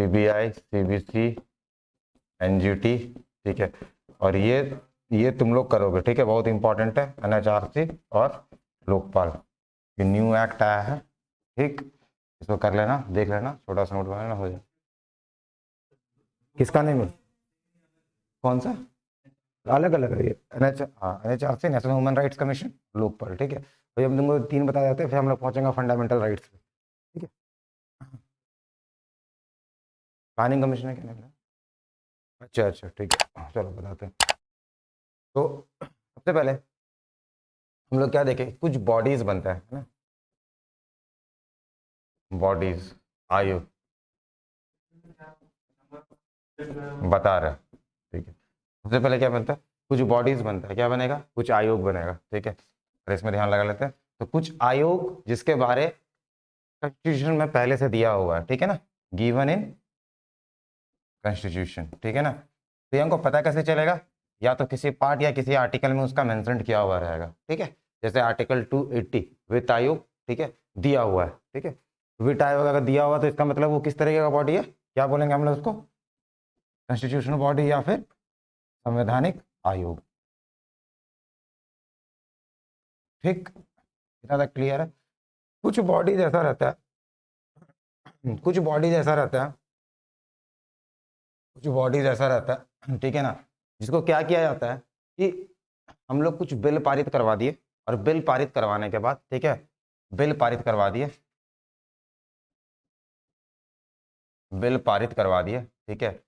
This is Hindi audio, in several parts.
सीबीआई, सीबीसी, एनजीटी, ठीक है। और ये तुम लोग करोगे, ठीक है, बहुत इंपॉर्टेंट है। एनएचआरसी और लोकपाल, ये न्यू एक्ट आया है, ठीक, इसको कर लेना, देख लेना, छोटा सा नोट बना लेना, हो जाए। किसका नहीं मिल, कौन सा? अलग अलग है ये, NHRC national human rights commission, Lokpal, ठीक है। तो जब तुमको 3 बता जाते हैं, फिर हम लोग पहुंचेंगे फंडामेंटल राइट्स पे, ठीक है। प्लानिंग कमीशन है क्या? अच्छा अच्छा, ठीक है, चलो बताते हैं। तो सबसे पहले हम लोग क्या देखें, कुछ बॉडीज बनता है ना, बॉडीज, आयोग बता रहा है, ठीक है। सबसे पहले क्या बनता है, कुछ बॉडीज बनता है, क्या बनेगा, कुछ आयोग बनेगा, ठीक है। और इसमें ध्यान लगा लेते हैं, तो कुछ आयोग जिसके बारे कॉन्स्टिट्यूशन में पहले से दिया हुआ है, ठीक है ना, गिवन इन कॉन्स्टिट्यूशन, ठीक है ना। तो ये हमको पता कैसे चलेगा, या तो किसी पार्ट या किसी आर्टिकल में उसका मेंशन किया हुआ रहेगा, ठीक है। जैसे आर्टिकल 280 वित्त आयोग, ठीक है, दिया हुआ है, ठीक है। वित्त आयोग अगर दिया हुआ तो इसका मतलब वो किस तरीके का बॉडी है, क्या बोलेंगे हम लोग उसको, कॉन्स्टिट्यूशनल बॉडी या फिर संवैधानिक आयोग, ठीक, इतना तक क्लियर है। कुछ बॉडीज ऐसा रहता है, कुछ बॉडीज ऐसा रहता है, कुछ बॉडीज ऐसा रहता है, ठीक है ना, जिसको क्या किया जाता है कि हम लोग कुछ बिल पारित करवा दिए, और बिल पारित करवाने के बाद, ठीक है, बिल पारित करवा दिए, बिल पारित करवा दिए, ठीक है।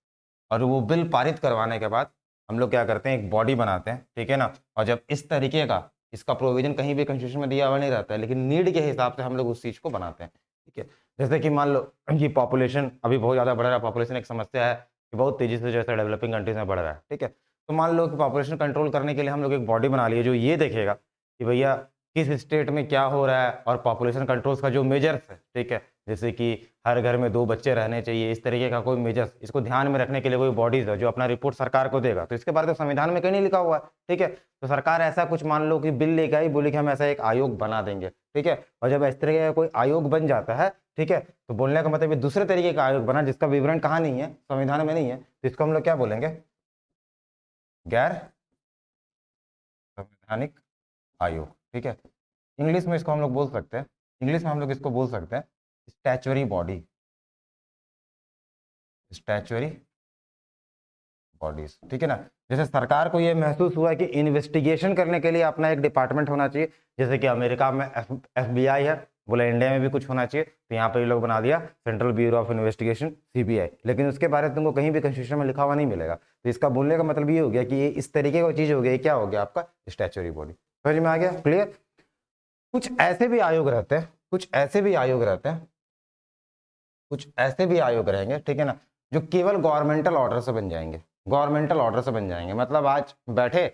और वो बिल पारित करवाने के बाद हम लोग क्या करते हैं, एक बॉडी बनाते हैं, ठीक है ना। और जब इस तरीके का, इसका प्रोविजन कहीं भी कॉन्स्टिट्यूशन में दिया हुआ नहीं रहता है, लेकिन नीड के हिसाब से हम लोग उस चीज को बनाते हैं, ठीक है। जैसे कि मान लो कि पॉपुलेशन अभी बहुत ज्यादा बढ़ रहा है, पॉपुलेशन एक समस्या है कि बहुत तेजी से जैसे डेवलपिंग कंट्रीज में बढ़ रहा है, ठीक है। तो मान लो कि पॉपुलेशन कंट्रोल करने के लिए हम लोग एक बॉडी बना लिए जो ये देखेगा कि भैया किस स्टेट में क्या हो रहा है, और पॉपुलेशन कंट्रोल्स का जो मेजर्स है, ठीक है, जैसे कि हर घर में 2 बच्चे रहने चाहिए, इस तरीके का कोई मेजर्स, इसको ध्यान में रखने के लिए कोई बॉडीज है जो अपना रिपोर्ट सरकार को देगा। तो इसके बारे में संविधान में कहीं नहीं लिखा हुआ है, ठीक है। तो सरकार ऐसा कुछ मान लो कि बिल लेके आई, बोली कि हम ऐसा एक आयोग बना देंगे, ठीक है। और जब इस तरीके का कोई आयोग बन जाता है, ठीक है, तो बोलने का मतलब ये दूसरे तरीके का आयोग बना जिसका विवरण कहाँ नहीं है, संविधान में नहीं है, तो इसको हम लोग क्या बोलेंगे, गैर संवैधानिक आयोग, ठीक है। इंग्लिश में इसको हम लोग बोल सकते हैं, इंग्लिश में हम लोग इसको बोल सकते हैं स्टैच्यूरी बॉडी, स्टैच्यूरी बॉडीज, ठीक है ना। जैसे सरकार को ये महसूस हुआ कि इन्वेस्टिगेशन करने के लिए अपना एक डिपार्टमेंट होना चाहिए, जैसे कि अमेरिका में FBI है, बोला इंडिया में भी कुछ होना चाहिए, तो यहाँ पे ये लोग बना दिया central bureau of investigation, CBI। लेकिन उसके बारे में तुमको कहीं भी कॉन्स्टिट्यूशन में लिखा हुआ नहीं मिलेगा। तो इसका बोलने का मतलब ये हो गया कि ये इस तरीके का चीज हो गया, क्या हो गया आपका स्टैच्यूरी बॉडी। समझ में आ गया, क्लियर। कुछ ऐसे भी आयोग रहते हैं, कुछ ऐसे भी आयोग रहते हैं, कुछ ऐसे भी आयोग रहेंगे, ठीक है ना, जो केवल गवर्नमेंटल ऑर्डर से बन जाएंगे, गवर्नमेंटल ऑर्डर से बन जाएंगे। मतलब आज बैठे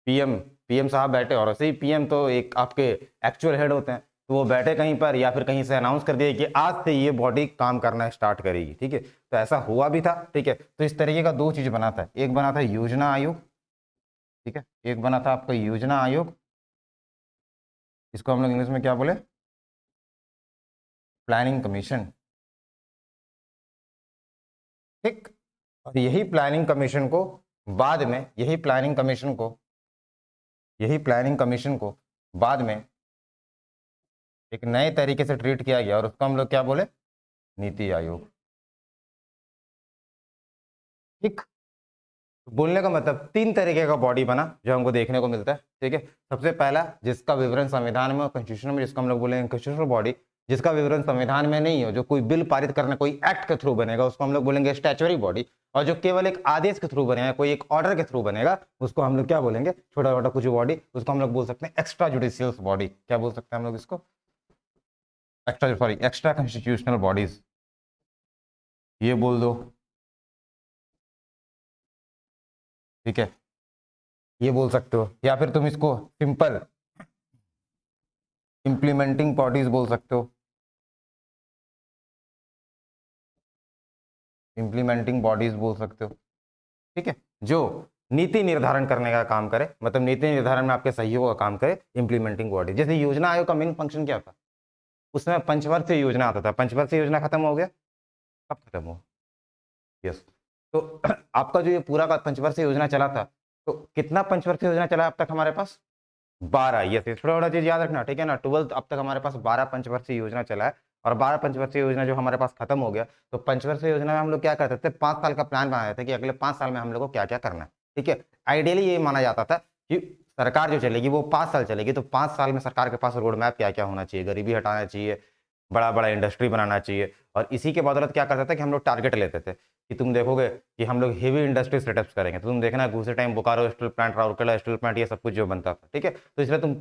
पीएम, पीएम साहब बैठे, और ऐसे ही पीएम तो एक आपके एक्चुअल हेड होते हैं, तो वो बैठे कहीं पर या फिर कहीं से अनाउंस कर दिए कि आज से ये बॉडी काम करना स्टार्ट करेगी, ठीक है। तो ऐसा हुआ भी था, ठीक है। तो इस तरीके का 2 चीज बना था, एक बना था योजना आयोग, ठीक है, एक बना था आपका योजना आयोग, इसको हम लोग इंग्लिश में क्या बोले, प्लानिंग कमीशन, ठीक। और यही प्लानिंग कमीशन को बाद में, यही प्लानिंग कमीशन को, यही प्लानिंग कमीशन को बाद में एक नए तरीके से ट्रीट किया गया, और उसको हम लोग क्या बोले, नीति आयोग, ठीक। बोलने का मतलब 3 तरीके का बॉडी बना जो हमको देखने को मिलता है, ठीक है। सबसे पहला जिसका विवरण संविधान में और कॉन्स्टिट्यूशन में, जिसको हम लोग बोलेंगे कॉन्स्टिट्यूशनल बॉडी, जिसका विवरण संविधान में नहीं हो, जो कोई बिल पारित करने कोई एक्ट के थ्रू बनेगा, उसको हम लोग बोलेंगे स्टैच्यूटरी बॉडी। और जो केवल एक आदेश के थ्रू बनेगा, कोई एक ऑर्डर के थ्रू बनेगा, उसको हम लोग क्या बोलेंगे, छोटा छोटा कुछ बॉडी, उसको हम लोग बोल सकते हैं एक्स्ट्रा जुडिशियल बॉडी। क्या बोल सकते हैं हम लोग इसको, extra, sorry, extra constitutional bodies, ये बोल दो, ठीक है, ये बोल सकते हो। या फिर तुम इसको सिंपल इंप्लीमेंटिंग बॉडीज बोल सकते हो, इंप्लीमेंटिंग बॉडीज बोल सकते हो, ठीक है, जो नीति निर्धारण करने का काम करे, मतलब नीति निर्धारण में आपके सहयोग का काम करे, इंप्लीमेंटिंग बॉडी। जैसे योजना आयोग का मेन फंक्शन क्या था, उसमें पंचवर्षीय योजना आता था, पंचवर्षीय योजना खत्म हो गया, कब खत्म हुआ, यस। तो आपका जो ये पूरा का पंचवर्षीय योजना चला था, तो कितना पंचवर्षीय योजना चला अब तक हमारे पास? 12। यस, ये थोड़ा चीज याद रखना, ठीक है ना। 12 अब तक हमारे पास 12 पंचवर्षीय योजना चला है, और 12 पंचवर्षीय योजना जो हमारे पास खत्म हो गया, तो पंचवर्षीय योजना में हम लोग क्या करते थे, 5 साल का प्लान बनाते थे कि अगले 5 साल में हम लोग को क्या क्या करना है, ठीक है। आइडियली ये माना जाता था कि सरकार जो चलेगी वो 5 साल चलेगी, तो 5 साल में सरकार के पास रोड मैप क्या क्या होना चाहिए, गरीबी हटाना चाहिए, बड़ा बड़ा इंडस्ट्री बनाना चाहिए, और इसी के बदौलत क्या करता था कि हम लोग टारगेट लेते थे कि तुम देखोगे कि हम लोग हेवी इंडस्ट्री सेटअप्स करेंगे, तो तुम देखना उसी time Bokaro steel plant, Rourkela steel plant, ये सब कुछ जो बनता था, ठीक है। तो इसलिए तुम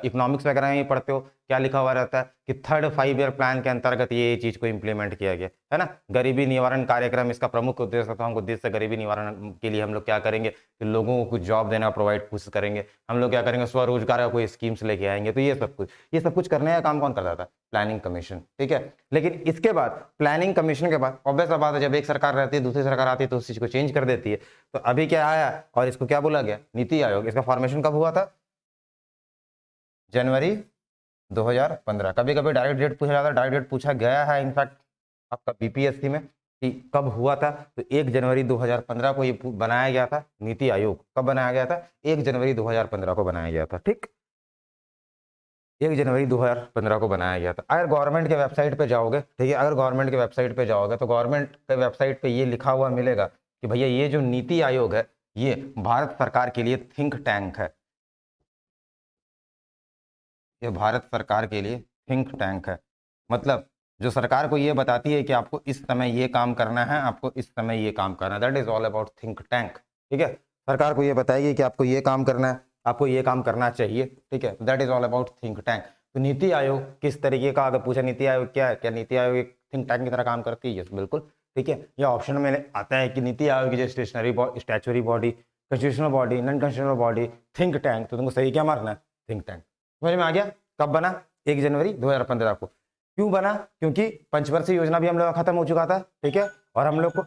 इकोनॉमिक्स वगैरह में पढ़ते हो, क्या लिखा हुआ रहता है कि 3rd 5 ईयर प्लान के अंतर्गत ये चीज को इंप्लीमेंट किया गया है ना। गरीबी निवारण कार्यक्रम इसका प्रमुख उद्देश्य था, उद्देश्य गरीबी निवारण के लिए हम लोग क्या करेंगे कि लोगों को कुछ जॉब देना प्रोवाइड कोशिश करेंगे, हम लोग क्या करेंगे स्वरोजगार का कोई स्कीम्स लेके आएंगे। तो ये सब कुछ करने का काम कौन करता था? प्लानिंग कमीशन, ठीक है। लेकिन इसके बाद प्लानिंग कमीशन के बाद ऑब्वियस सा बात है, जब एक सरकार रहती है दूसरी सरकार आती है तो उस चीज को चेंज कर देती है। तो अभी क्या आया और इसको क्या बोला गया? नीति आयोग। इसका फॉर्मेशन कब हुआ था? जनवरी 2015। कभी कभी डायरेक्ट डेट पूछा जाता है, डायरेक्ट डेट पूछा गया है इनफैक्ट आपका बीपीएससी में कि कब हुआ था। तो 1 जनवरी 2015 को ये बनाया गया था नीति आयोग। कब बनाया गया था? 1 जनवरी 2015 को बनाया गया था, ठीक। 1 जनवरी 2015 को बनाया गया था। अगर गवर्नमेंट के वेबसाइट पे जाओगे, ठीक है, अगर गवर्नमेंट के वेबसाइट पे जाओगे तो गवर्नमेंट के वेबसाइट पे ये लिखा हुआ मिलेगा कि भैया ये जो नीति आयोग है ये भारत सरकार के लिए थिंक टैंक है। ये भारत सरकार के लिए थिंक टैंक है, मतलब जो सरकार को ये बताती है कि आपको इस समय ये काम करना है, आपको इस समय ये काम करना है। That is all about think tank, ठीक है। सरकार को ये बताएगी कि आपको ये काम करना है, आपको ये काम करना चाहिए, ठीक है। That is all about think tank. तो नीति आयोग किस तरीके का, अगर पूछा नीति आयोग क्या है, क्या नीति आयोग एक थिंक टैंक की तरह काम करती है? यस, बिल्कुल, ठीक है। यह ऑप्शन में आता है कि नीति आयोग की जो statutory body, constitutional body, non constitutional body, think tank. तो तुमको सही क्या मारना है? Think tank. समझ में आ गया? कब बना? 1 जनवरी 2015 को। क्यों बना? क्योंकि पंचवर्षीय योजना भी हम लोग का खत्म हो चुका था, ठीक है, और हम लोग को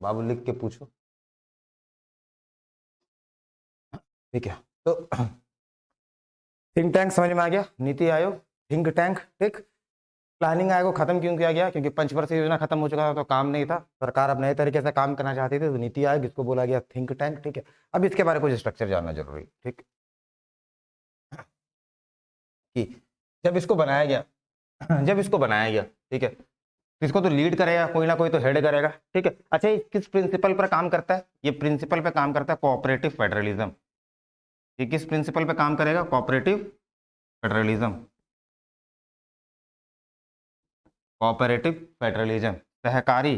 बाबू लिख के पूछो, ठीक है। तो थिंक टैंक समझ में आ गया? नीति आयोग, थिंक टैंक, ठीक। प्लानिंग आयोग को खत्म क्यों किया गया? क्योंकि पंचवर्षीय योजना खत्म हो चुका था तो काम नहीं था, सरकार अब नए तरीके से काम करना चाहती थी, तो नीति आयोग इसको बोला गया थिंक टैंक, ठीक है। अब इसके बारे में कुछ स्ट्रक्चर जानना जरूरी, ठीक, कि जब इसको बनाया गया ठीक है, तो इसको तो लीड करेगा कोई ना कोई, तो हेड करेगा, ठीक है। अच्छा, ये किस प्रिंसिपल पर काम करता है? ये प्रिंसिपल पे काम करता है कोऑपरेटिव फेडरलिज्म। ये किस प्रिंसिपल पे काम करेगा? कोऑपरेटिव फेडरलिज्म, कोऑपरेटिव फेडरलिज्म, सहकारी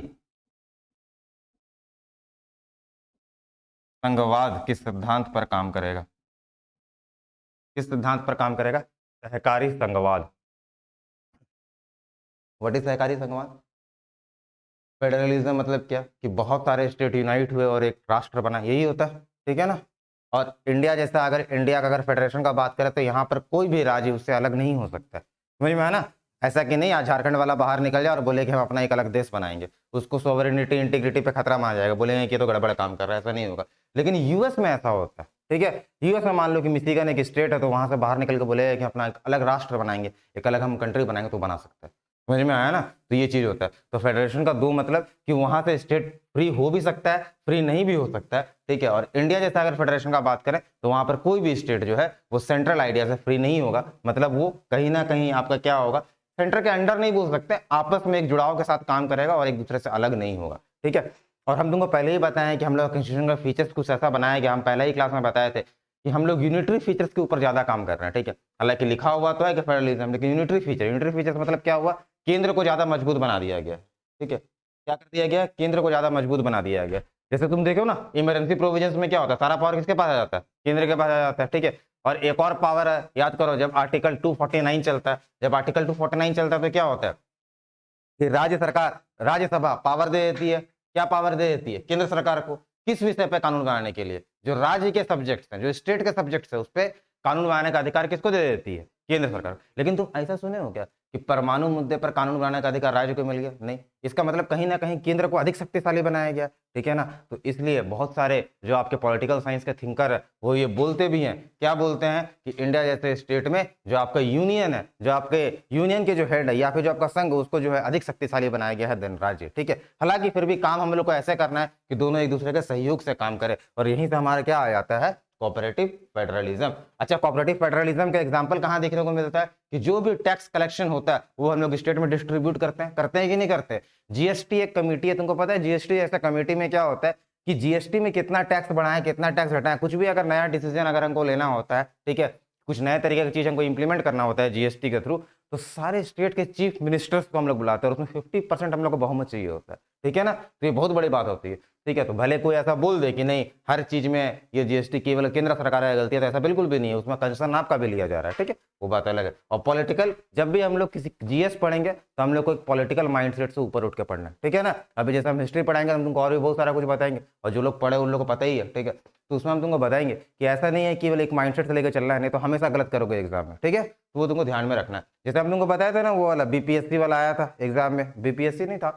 संघवाद किस सिद्धांत पर काम करेगा? किस सिद्धांत पर काम करेगा? सहकारी संघवाद। व्हाट इज सहकारी संघवाद? फेडरलिज्म मतलब क्या कि बहुत सारे स्टेट यूनाइट हुए और एक राष्ट्र बना, यही होता है, ठीक है ना। और इंडिया जैसा, अगर इंडिया का अगर फेडरेशन का बात करें तो यहाँ पर कोई भी राज्य उससे अलग नहीं हो सकता, समझ में है ना। ऐसा कि नहीं आज झारखंड वाला बाहर निकल जाए और बोले कि हम अपना एक अलग देश बनाएंगे, उसको सोवरेनिटी इंटीग्रिटी पे खतरा मान जाएगा, बोलेंगे कि ये तो गड़बड़ काम कर रहा है, ऐसा नहीं होगा। लेकिन यूएस में ऐसा होता है, ठीक है। यूएस में मान लो कि मिशिगन एक स्टेट है, तो वहां से बाहर निकल के बोलेगा कि अपना एक अलग राष्ट्र बनाएंगे, एक अलग हम कंट्री बनाएंगे, तो बना सकता है, समझ में आया ना। तो ये चीज होता है। तो फेडरेशन का दो मतलब कि वहां से स्टेट फ्री हो भी सकता है, फ्री नहीं भी हो सकता है, ठीक है। और इंडिया जैसा अगर फेडरेशन का बात करें तो वहां पर कोई भी स्टेट जो है वो सेंट्रल आइडिया से फ्री नहीं होगा, मतलब वो कहीं ना कहीं आपका क्या होगा, सेंटर के अंडर नहीं बोल सकते, आपस में एक जुड़ाव के साथ काम करेगा और एक दूसरे से अलग नहीं होगा, ठीक है। और हम तुमको पहले ही बताएं कि हम लोग कॉन्स्टिट्यूशन का फीचर्स कुछ ऐसा बनाया गया, हम पहले ही क्लास में बताए थे कि हम लोग यूनिटरी फीचर्स के ऊपर ज्यादा काम कर रहे हैं, ठीक है। हालांकि लिखा हुआ तो है कि फेडरलिज्म, लेकिन यूनिटरी फीचर्स मतलब क्या हुआ, केंद्र को ज्यादा मजबूत बना दिया गया, ठीक है। क्या कर दिया गया? केंद्र को ज्यादा मजबूत बना दिया गया। जैसे तुम देखो ना, इमरजेंसी प्रोविजंस में क्या होता है, सारा पावर किसके पास आ जाता है? केंद्र के पास आ जाता है, ठीक है। और एक और पावर है, याद करो, जब आर्टिकल 249 चलता है, जब आर्टिकल 249 चलता है तो क्या होता है कि राज्य सरकार, राज्यसभा पावर दे देती है, क्या पावर दे देती है? केंद्र सरकार को। किस विषय पे कानून बनाने के लिए? जो राज्य के सब्जेक्ट्स हैं, जो स्टेट के सब्जेक्ट्स है, उस पे कानून बनाने का अधिकार किसको दे देती है? केंद्र सरकार। लेकिन तुम ऐसा सुने हो क्या कि परमाणु मुद्दे पर कानून बनाने का अधिकार राज्य को मिल गया? नहीं। इसका मतलब कहीं ना कहीं केंद्र को अधिक शक्तिशाली बनाया गया, ठीक है ना। तो इसलिए बहुत सारे जो आपके पॉलिटिकल साइंस के थिंकर है वो ये बोलते भी हैं, क्या बोलते हैं कि इंडिया जैसे स्टेट में जो आपका यूनियन है, जो आपके यूनियन के जो हेड है या फिर जो आपका संघ, उसको जो है अधिक शक्तिशाली बनाया गया है देन राज्य, ठीक है। हालांकि फिर भी काम हम लोग को ऐसे करना है कि दोनों एक दूसरे के सहयोग से काम करें, और यहीं से हमारा क्या आ जाता है? Cooperative federalism. अच्छा, कोऑपरेटिव फेडरलिज्म का एग्जांपल कहां देखने को मिलता है? कि जो भी टैक्स कलेक्शन होता है वो हम लोग स्टेट में डिस्ट्रीब्यूट करते हैं कि नहीं करते? जीएसटी एक कमेटी है, तुमको पता है जीएसटी ऐसा कमेटी में क्या होता है कि जीएसटी में कितना टैक्स बढ़ाएं, कितना टैक्स घटाएं, कुछ भी अगर नया डिसीजन अगर हमको लेना होता है, ठीक है, कुछ नए तरीके की चीज हमको इंप्लीमेंट करना होता है जीएसटी के थ्रू, तो सारे स्टेट के चीफ मिनिस्टर्स को हम लोग बुलाते हैं और उसमें 50% हम लोग को बहुमत चाहिए होता है, ठीक है ना। तो ये बहुत बड़ी बात होती है, ठीक है। तो भले कोई ऐसा बोल दे कि नहीं हर चीज में ये जीएसटी केवल केंद्र सरकार की गलती है, तो ऐसा बिल्कुल भी नहीं है, उसमें कंसर्न आपका भी लिया जा रहा है, ठीक है, वो बात अलग है। और पॉलिटिकल, जब भी हम लोग किसी जीएस पढ़ेंगे तो हम लोग को एक पॉलिटिकल माइंडसेट से ऊपर उठ के पढ़ना है, ठीक है ना। अभी जैसे हम हिस्ट्री पढ़ाएंगे हम तुमको और भी बहुत सारा कुछ बताएंगे, और जो लोग पढ़े उन लोग को पता ही है, ठीक है। तो उसमें हम तुमको बताएंगे कि ऐसा नहीं है केवल एक माइंडसेट से लेकर चलना है, नहीं तो हमेशा गलत करोगे एग्जाम में, ठीक है। तो वो तुमको ध्यान में रखना है। जैसे हम तुमको बताया था ना वो वाला बीपीएससी वाला आया था एग्जाम में, बीपीएससी नहीं था,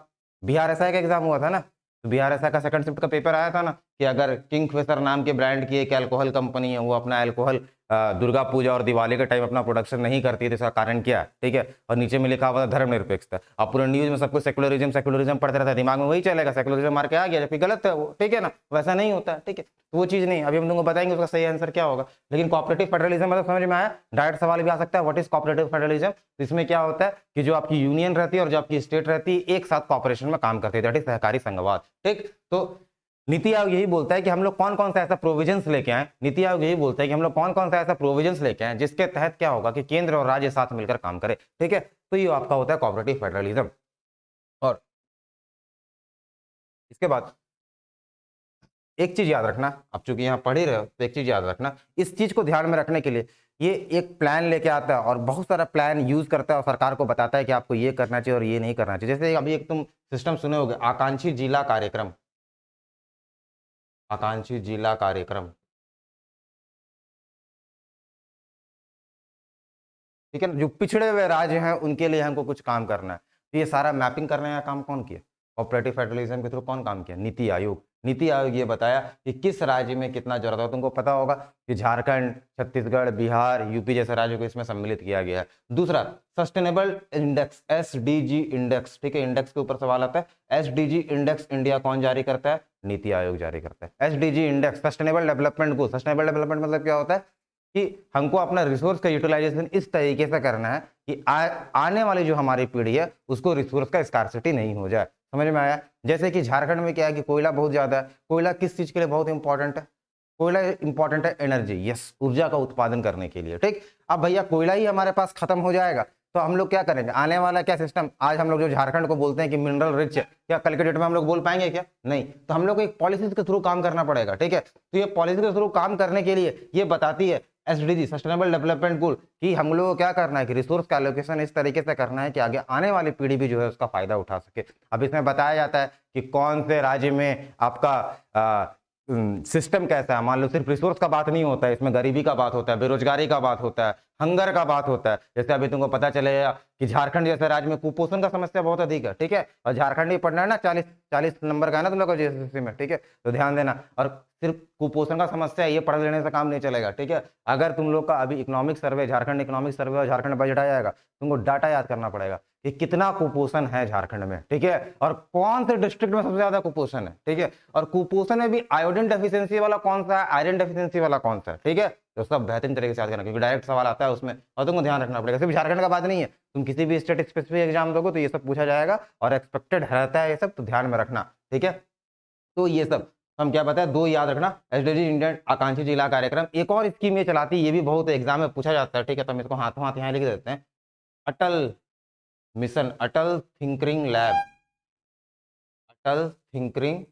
बीआरएसआई का एग्जाम हुआ था ना। तो बीआरएसआई का सेकंड शिफ्ट का पेपर आया था ना कि अगर किंगफिशर नाम के ब्रांड की एक अल्कोहल कंपनी है, वो अपना अल्कोहल दुर्गा पूजा और दिवाली के टाइम अपना प्रोडक्शन नहीं करती है, तो इसका कारण क्या है, ठीक है। और नीचे में लिखा हुआ था धर्मनिरपेक्षता। अब पूरे न्यूज में सबको सेकुलरिज्म पढ़ते रहता है, दिमाग में वही चलेगा, सेकुलरिज्म मार के आ गया, जबकि गलत है वो, ठीक है ना, वैसा नहीं होता, ठीक है। तो वो चीज नहीं, अभी हम तुमको बताएंगे उसका सही आंसर क्या होगा। लेकिन कोऑपरेटिव फेडरलिज्म मतलब समझ में आया? डायरेक्ट सवाल भी आ सकता है, व्हाट इज कोऑपरेटिव फेडरलिज्म। तो इसमें क्या होता है कि जो आपकी यूनियन रहती है और जो आपकी स्टेट रहती है एक साथ कॉपरेशन में काम करती है, दैट इज सहकारी संघवाद, ठीक। तो नीति आयोग यही बोलता है कि हम लोग कौन कौन सा ऐसा प्रोविजंस लेके आए, नीति आयोग यही बोलता है कि हम लोग कौन कौन सा ऐसा प्रोविजंस लेके आए जिसके तहत क्या होगा कि केंद्र और राज्य साथ मिलकर काम करे, ठीक है। तो ये आपका होता है कोऑपरेटिव फेडरलिज्म। और इसके बाद एक चीज याद रखना, आप चूंकि यहाँ पढ़ ही रहे हो तो एक चीज याद रखना, इस चीज को ध्यान में रखने के लिए ये एक प्लान लेके आता है और बहुत सारा प्लान यूज करता है और सरकार को बताता है कि आपको ये करना चाहिए और ये नहीं करना चाहिए। जैसे अभी एक तुम सिस्टम सुने होगे, आकांक्षी जिला कार्यक्रम, आकांक्षी जिला कार्यक्रम, ठीक है ना। जो पिछड़े हुए राज्य हैं उनके लिए हमको कुछ काम करना है, तो ये सारा मैपिंग करने का काम कौन किया? ऑपरेटिव फेडरलिज्म के थ्रू कौन काम किया? नीति आयोग। नीति आयोग ये बताया कि किस राज्य में कितना जरूरत है। तुमको पता होगा कि झारखंड, छत्तीसगढ़, बिहार, यूपी जैसे राज्यों को इसमें सम्मिलित किया गया है। दूसरा, सस्टेनेबल इंडेक्स, एसडीजी इंडेक्स, ठीक है, इंडेक्स के ऊपर सवाल आता है। एसडीजी इंडेक्स इंडिया कौन जारी करता है? नीति आयोग जारी करता है। SDG index, sustainable development goal. Sustainable development मतलब क्या होता है कि हमको अपना रिसोर्स का यूटिलाइजेशन इस तरीके से करना है कि आने वाली जो हमारी पीढ़ी है उसको रिसोर्स का स्कार्सिटी नहीं हो जाए। समझ में आया? जैसे कि झारखंड में क्या है कि कोयला बहुत ज्यादा है। कोयला किस चीज के लिए बहुत इंपॉर्टेंट है? कोयला इंपॉर्टेंट है एनर्जी, यस, ऊर्जा का उत्पादन करने के लिए, ठीक। अब भैया कोयला ही हमारे पास खत्म हो जाएगा तो हम लोग क्या करेंगे? आने वाला क्या सिस्टम, आज हम लोग जो झारखंड को बोलते हैं कि मिनरल रिच है, क्या कल के डेट में हम लोग बोल पाएंगे क्या? नहीं। तो हम लोग को एक पॉलिसी के थ्रू काम करना पड़ेगा, ठीक है। तो ये पॉलिसी के थ्रू काम करने के लिए ये बताती है एसडीजी, सस्टेनेबल डेवलपमेंट गोल, कि हम लोगों को क्या करना है कि रिसोर्स का एलोकेशन इस तरीके से करना है कि आगे आने वाली पीढ़ी भी जो है उसका फायदा उठा सके। अब इसमें बताया जाता है कि कौन से राज्य में आपका सिस्टम कैसा है। मान लो सिर्फ रिसोर्स का बात नहीं होता है, इसमें गरीबी का बात होता है, बेरोजगारी का बात होता है, हंगर का बात होता है। जैसे अभी तुमको पता चलेगा कि झारखंड जैसे राज्य में कुपोषण का समस्या बहुत अधिक है, ठीक है। और झारखंड ही पढ़ना है ना, 40 नंबर का है ना तुम लोग को जीएसएससी में, ठीक है। तो ध्यान देना। और सिर्फ कुपोषण का समस्या ये पढ़ लेने से काम नहीं चलेगा, ठीक है। अगर तुम लोग का अभी economic survey, Jharkhand economic survey और झारखंड बजट आ जाएगा, तुमको डाटा याद करना पड़ेगा कि कितना कुपोषण है झारखंड में, ठीक है, और कौन से डिस्ट्रिक्ट में सबसे ज्यादा कुपोषण है, ठीक है। और कुपोषण में भी आयोडीन डेफिशिएंसी वाला कौन सा है, आयरन डेफिशिएंसी वाला कौन सा है, ठीक है। तो सब बेहतरीन तरीके से याद करना, क्योंकि डायरेक्ट सवाल आता है उसमें और तुमको ध्यान रखना पड़ेगा। सिर्फ झारखंड का बात नहीं है, तुम किसी भी स्टेट स्पेसिफिक एग्जाम दोगे तो ये सब पूछा जाएगा और एक्सपेक्टेड रहता है ये सब, तो ध्यान में रखना, ठीक है। तो ये सब हम क्या बताए, दो याद रखना, एसडीजी इंडियन आकांक्षी जिला कार्यक्रम। एक और स्कीम ये चलाती है, ये भी बहुत एग्जाम में पूछा जाता है, ठीक है। तो हम इसको हाथों हाथ यहाँ लिख देते हैं, अटल मिशन, अटल थिंकरिंग लैब, अटल थिंकरिंग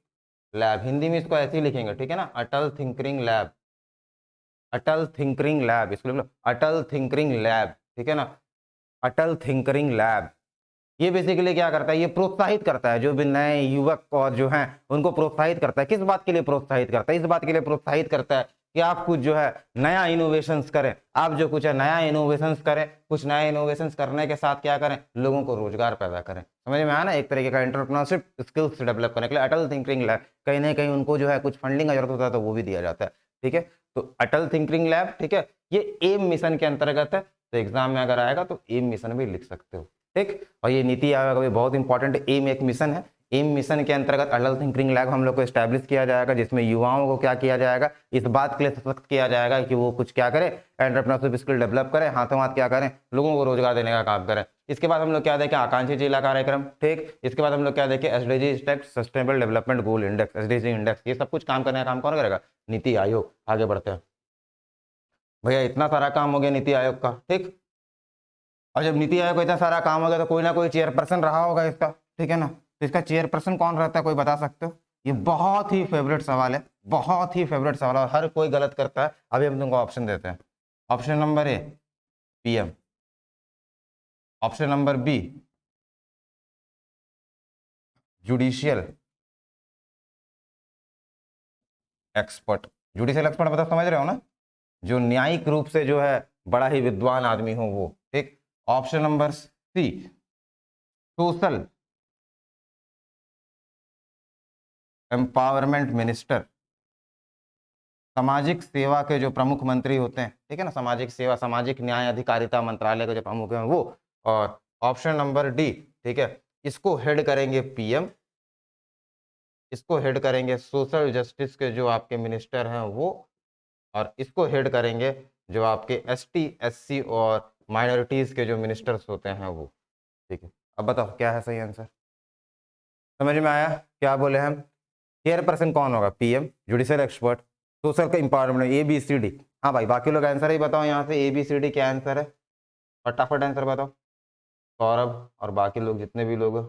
लैब, हिंदी में इसको ऐसे ही लिखेंगे, ठीक है ना, अटल थिंकरिंग लैब, अटल थिंकरिंग लैब, इसको लिख लो अटल थिंकरिंग लैब, ठीक है ना, अटल थिंकरिंग लैब। ये बेसिकली क्या करता है, ये प्रोत्साहित करता है जो भी नए युवक और जो हैं उनको प्रोत्साहित करता है। किस बात के लिए प्रोत्साहित करता है, इस बात के लिए प्रोत्साहित करता है कि आप कुछ जो है नया इनोवेशंस करें, आप जो कुछ है नया इनोवेशंस करें, कुछ नया इनोवेशंस करने के साथ क्या करें, लोगों को रोजगार पैदा करें। समझ में आया ना, एक तरीके का एंटरप्रेन्योरशिप स्किल्स डेवलप करने के लिए अटल थिंकिंग लैब, कहीं ना कहीं उनको जो है कुछ फंडिंग का जरूरत होता है तो वो भी दिया जाता है। ठीक है, तो अटल थिंकिंग लैब, ठीक है, ये एम मिशन के अंतर्गत है, तो एग्जाम में अगर आएगा तो एम मिशन भी लिख सकते हो। ठीक, और ये नीति आयोग का भी बहुत इंपॉर्टेंट एम एक मिशन है। एम मिशन के अंतर्गत अटल थिंकिंग लैब हम लोग को एस्टैब्लिश किया जाएगा, जिसमें युवाओं को क्या किया जाएगा, इस बात के लिए सशक्त किया जाएगा कि वो कुछ क्या करें, एंटरप्रेन्योरशिप स्किल डेवलप करें, हाथों हाथ क्या करें, लोगों को रोजगार देने का काम करें। इसके बाद हम लोग क्या देखें, आकांक्षी जिला कार्यक्रम। ठीक, इसके बाद हम लोग क्या देखें, SDG sustainable development goal index, SDG index. ये सब कुछ काम करने का काम कौन करेगा, नीति आयोग। आगे बढ़ते हैं भैया, इतना सारा काम हो गया नीति आयोग का। ठीक, और जब नीति आयोग को इतना सारा काम हो गया तो कोई ना कोई चेयरपर्सन रहा होगा इसका, ठीक है ना। तो इसका चेयरपर्सन कौन रहता है, कोई बता सकते हो? ये बहुत ही फेवरेट सवाल है, बहुत ही फेवरेट सवाल है, और हर कोई गलत करता है। अभी हम तुमको ऑप्शन देते हैं। Option number A PM, option number B judicial expert. Judicial expert मतलब समझ रहे हो ना, जो न्यायिक रूप से जो है बड़ा ही विद्वान आदमी हो वो। ठीक, option number C social empowerment minister, सामाजिक सेवा के जो प्रमुख मंत्री होते हैं, ठीक है ना, सामाजिक सेवा सामाजिक न्याय अधिकारिता मंत्रालय के जो प्रमुख हैं वो। और ऑप्शन नंबर डी, ठीक है, इसको हेड करेंगे पीएम, इसको हेड करेंगे सोशल जस्टिस के जो आपके मिनिस्टर हैं वो, और इसको हेड करेंगे जो आपके एसटी एससी और माइनॉरिटीज के जो मिनिस्टर्स होते हैं वो। ठीक है, अब बताओ क्या है सही आंसर, समझ में आया क्या बोले हम? चेयरपर्सन कौन होगा, पीएम, जुडिशियल एक्सपर्ट, सोशल का empowerment, A B C D. हाँ भाई, बाकी लोग आंसर ही बताओ यहाँ से, ए बी सी डी क्या आंसर है, फटाफट आंसर बताओ। सौरभ और बाकी लोग जितने भी लोग हो,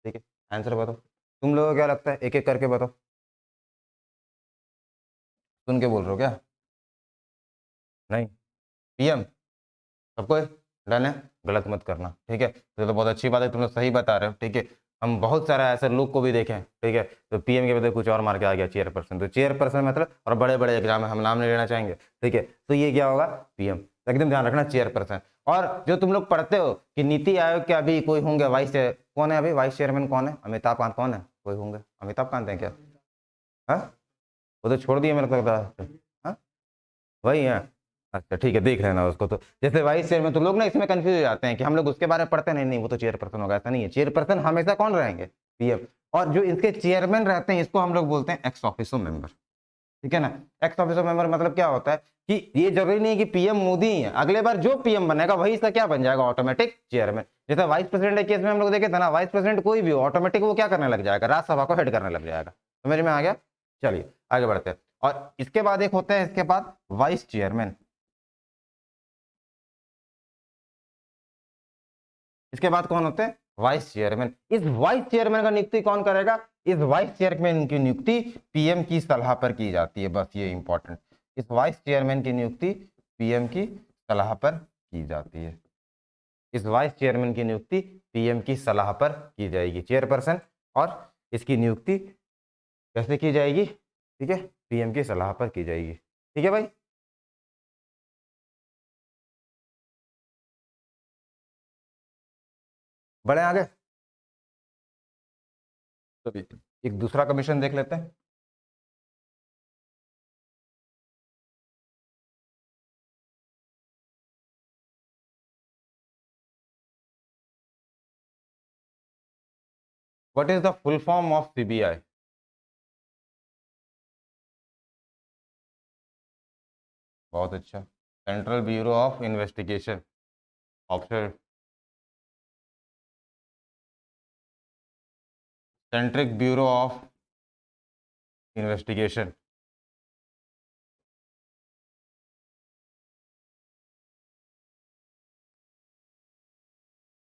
ठीक है, आंसर बताओ। तुम लोगों को क्या लगता है, एक एक करके बताओ। सुन के बोल रहे हो क्या? नहीं, पीएम सबको डन है, गलत मत करना। ठीक है, तो बहुत अच्छी बात है, तुम लोग सही बता रहे हो। ठीक है, हम बहुत सारे ऐसे लोग को भी देखें, ठीक है, तो पीएम के बदले कुछ और मार के आ गया चेयरपर्सन। तो चेयरपर्सन मतलब, और बड़े बड़े एग्जाम में हम नाम नहीं लेना चाहेंगे, ठीक है, तो ये क्या होगा, पीएम। एकदम ध्यान रखना, चेयरपर्सन। और जो तुम लोग पढ़ते हो कि नीति आयोग के अभी कोई होंगे वाइस, कौन है अभी वाइस चेयरमैन, कौन है, अमिताभ कांत, कौन है, कोई होंगे, अमिताभ कांत है क्या? हाँ, वो तो छोड़ दिए मेरे को लगता है। हाँ, वही है। अच्छा ठीक है, देख लेना उसको। तो जैसे वाइस चेयरमैन, तो लोग ना इसमें कंफ्यूज हो जाते हैं कि हम लोग उसके बारे में पढ़ते नहीं, नहीं वो तो चेयरपर्सन होगा, ऐसा नहीं है। चेयरपर्सन हमेशा कौन रहेंगे, पीएम। और जो इसके चेयरमैन रहते हैं इसको हम लोग बोलते हैं एक्स ऑफिसो मेंबर। ठीक है ना, एक्स ऑफिसो मेंबर मतलब क्या होता है कि ये जरूरी नहीं कि पीएम मोदी ही है, अगले बार जो पीएम बनेगा वही इसका क्या बन जाएगा, ऑटोमेटिक चेयरमैन। जैसे वाइस प्रेसिडेंट के केस में हम लोग देखे थे ना, वाइस प्रेसिडेंट कोई भी हो, ऑटोमेटिक वो क्या करने लग जाएगा, राज्यसभा को हेड करने लग जाएगा। समझ में आ गया? चलिए आगे बढ़ते हैं। और इसके बाद एक होता है, इसके बाद वाइस चेयरमैन। इसके बाद कौन होते हैं, वाइस चेयरमैन। इस वाइस चेयरमैन का नियुक्ति कौन करेगा, इस वाइस चेयरमैन की नियुक्ति पीएम की सलाह पर की जाती है, बस ये इंपॉर्टेंट। इस वाइस चेयरमैन की नियुक्ति पीएम की सलाह पर की जाती है। इस वाइस चेयरमैन की नियुक्ति पीएम की सलाह पर की जाएगी, चेयरपर्सन। और इसकी नियुक्ति कैसे की जाएगी, ठीक है, पीएम की सलाह पर की जाएगी। ठीक है भाई, बढ़े आगे। तो एक दूसरा कमीशन देख लेते हैं। What is the full form of CBI? बहुत अच्छा, central bureau of investigation. Option, centric bureau of investigation,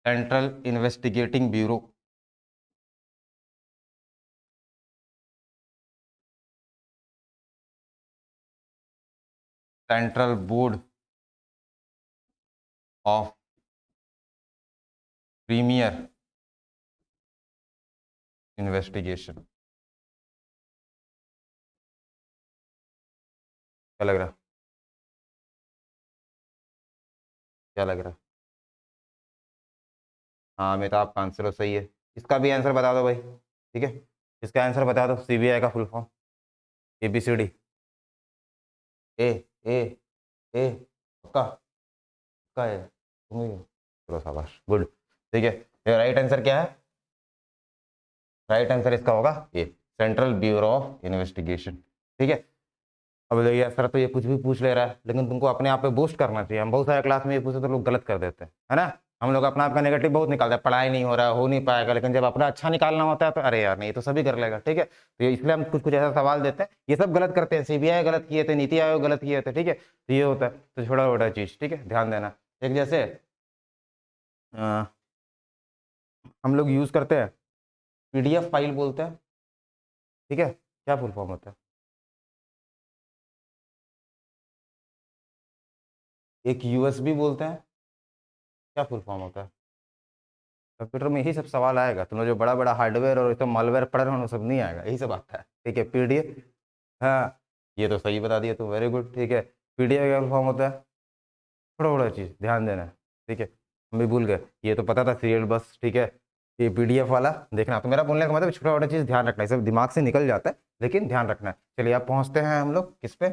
central investigating bureau, central board of premier investigation. क्या लग रहा, क्या लग रहा? हाँ अमिताभ आपका आंसर तो सही है। इसका भी आंसर बता दो भाई, ठीक है, इसका आंसर बता दो। सीबीआई का फुल फॉर्म ABCD। ए ए ए पक्का, पक्का है तुम ही हो। चलो शाबाश, गुड, ठीक है। ये राइट आंसर क्या है? राइट आंसर इसका होगा ये, सेंट्रल ब्यूरो ऑफ इन्वेस्टिगेशन, ठीक है। अब देखिए सर तो ये कुछ भी पूछ ले रहा है, लेकिन तुमको अपने आप पे बूस्ट करना चाहिए। हम बहुत सारे क्लास में ये पूछे तो लोग गलत कर देते हैं, है ना। हम लोग अपना आपका नेगेटिव बहुत निकालते हैं, पढ़ाई नहीं हो रहा, हो नहीं पाएगा, लेकिन जब अपना अच्छा निकालना होता है तो अरे यार नहीं, ये तो सभी कर लेगा, ठीक है। तो इसलिए हम कुछ कुछ ऐसा सवाल देते हैं, ये सब गलत करते हैं। CBI गलत किए थे, नीति आयोग गलत किए थे, ठीक है। तो ये होता है, तो छोटा छोटा चीज, ठीक है, ध्यान देना। एक जैसे हम लोग यूज करते हैं PDF फाइल बोलते हैं, ठीक है, क्या फुल फॉर्म होता है? एक USB बोलते हैं, क्या फुल फॉर्म होता है? कंप्यूटर में यही सब सवाल आएगा, तुम लोग जो बड़ा बड़ा हार्डवेयर और तो मालवेयर पढ़ रहे हो सब नहीं आएगा, यही सब आता है, ठीक है। PDF, हाँ ये तो सही बता दिया तुम, वेरी गुड, ठीक है। PDF का फॉर्म होता है, थोड़ा बड़ा चीज़ ध्यान देना है, ठीक है। हम भी भूल गए, ये तो पता था सीरियल बस, ठीक है। ये PDF वाला देखना, तो मेरा बोलने का मतलब छोटा बड़ा चीज़ ध्यान रखना है, सब दिमाग से निकल जाता है लेकिन ध्यान रखना है। चलिए अब पहुँचते हैं हम लोग किस पे,